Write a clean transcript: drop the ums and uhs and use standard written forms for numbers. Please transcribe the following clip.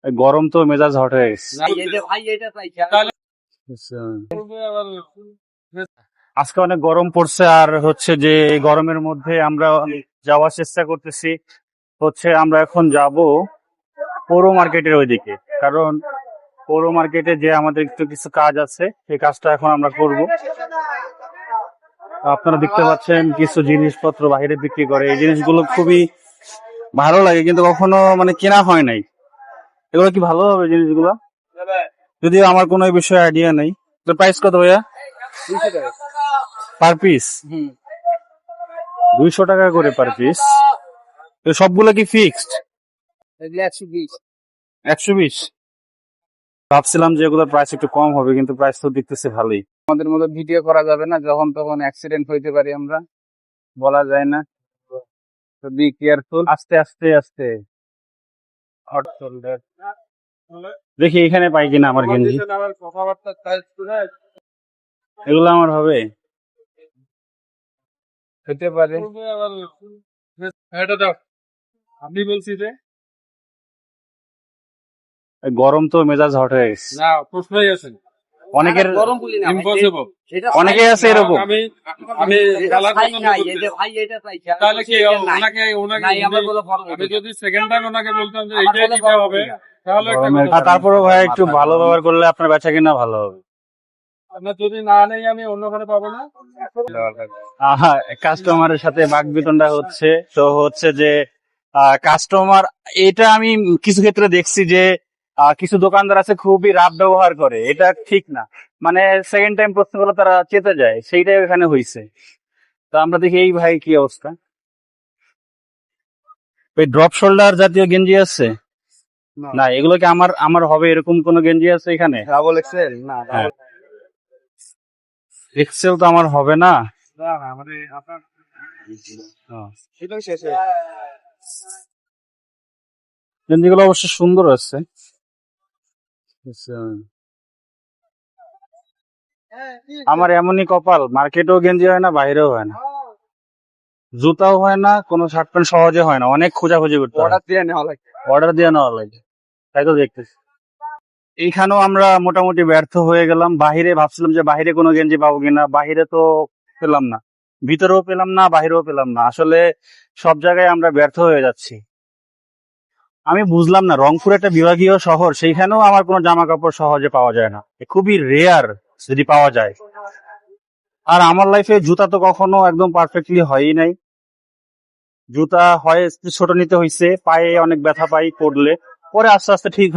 এই গরম তো মেজাজ হট হয়ে গেছে। আজকে অনেক গরম পড়ছে, আর হচ্ছে যে এই গরমের মধ্যে আমরা যাওয়ার চেষ্টা করতেছি। আমরা এখন যাব পৌর মার্কেটের ওইদিকে, কারণ পৌর মার্কেটে যে আমাদের একটু কিছু কাজ আছে, সেই কাজটা এখন আমরা করব। আপনারা দেখতে পাচ্ছেন কিছু জিনিসপত্র বাইরে বিক্রি করে, এই জিনিসগুলো খুবই ভালো লাগে, কিন্তু কখনো মানে কেনা হয় নাই। এগুলো কি ভালো হবে জিনিসগুলো? যদিও আমার কোনো এই বিষয়ে আইডিয়া নেই। তো প্রাইস কত ভাইয়া? পার পিস 200 টাকা করে পার পিস। তো সবগুলো কি ফিক্সড? 120। ভাবছিলাম যে এগুলোর প্রাইস একটু কম হবে, কিন্তু প্রাইস তো দেখতেছি ভালোই। আমাদের মতো ভিডিও করা যাবে না, যখন তখন অ্যাক্সিডেন্ট হইতে পারি, আমরা বলা যায় না। তো বি কেয়ারফুল। আস্তে আস্তে আস্তে। হট শোল্ডার দেখি এখানে পাই কিনা আমার গেঞ্জি। এগুলো আমার হবে, হতে পারে। আপনি বলছি যে এই গরম তো মেজাজ হট হয়ে গেছে। না, প্রশ্নই আছে অনেকের ইম্পসিবল। অনেকেই আছে এরকম। আমি তাহলে কি ওনাকে আমি যদি সেকেন্ড টাইম ওনাকে বলতাম যে এইটাই দিতে হবে, তাহলে একটা কথা। তারপরেও ভাই একটু ভালো ব্যবহার করলে আপনার বেচা কিনা ভালো হবে। আপনার যদি না নেই আমি অন্যখানে পাবো না। কাস্টমারের সাথে বাকবিতণ্ডা হচ্ছে। তো হচ্ছে যে কাস্টমার, এটা আমি কিছু ক্ষেত্রে দেখছি যে কিছু দোকানদার আছে খুবই রাফ ব্যবহার করে, এটা ঠিক না। মানে সেকেন্ড টাইম প্রশ্ন করলে তারা চেতে যায়, সেইটাই এখানে হয়েছে। তো আমরা দেখি এই ভাই কি অবস্থা। ওই ড্রপ শোল্ডার জাতীয় গেঞ্জি আছে না? এগুলো কি আমার আমার হবে এরকম কোন গেঞ্জি আছে এখানে? ডাবল এক্সেল না, এক্সেল তো আমার হবে না। আমাদের আপনার গেঞ্জিগুলো অবশ্য সুন্দর আছে। আমার এমনই কপাল, মার্কেটেও গেঞ্জি হয় না, বাইরেও হয় না, জুতাও হয় না, কোনো শার্ট প্যান্ট সহজে হয় না, অনেক খোঁজাখুঁজি করতে হয়, অর্ডার দিয়ে নেওয়া লাগে। তাই তো দেখতেছি এইখানেও আমরা মোটামুটি ব্যর্থ হয়ে গেলাম। বাহিরে ভাবছিলাম যে বাহিরে কোনো গেঞ্জি পাবো কিনা, বাহিরে তো পেলাম না, ভিতরেও পেলাম না, বাহিরেও পেলাম না। আসলে সব জায়গায় আমরা ব্যর্থ হয়ে যাচ্ছি। আমি বুঝলাম না, রংপুর একটা বিভাগীয় শহর, সেইখানেও আমার কোনো জামা কাপড় সহজে পাওয়া যায় না, খুবই রেয়ার যদি পাওয়া যায়। আর আমার লাইফে জুতা তো কখনো একদম পারফেক্টলি হয়ই নাই। জুতা হয় ছোট নিতে হয়েছে, পায়ে অনেক ব্যথা পাই পড়লে, পরে আস্তে আস্তে ঠিক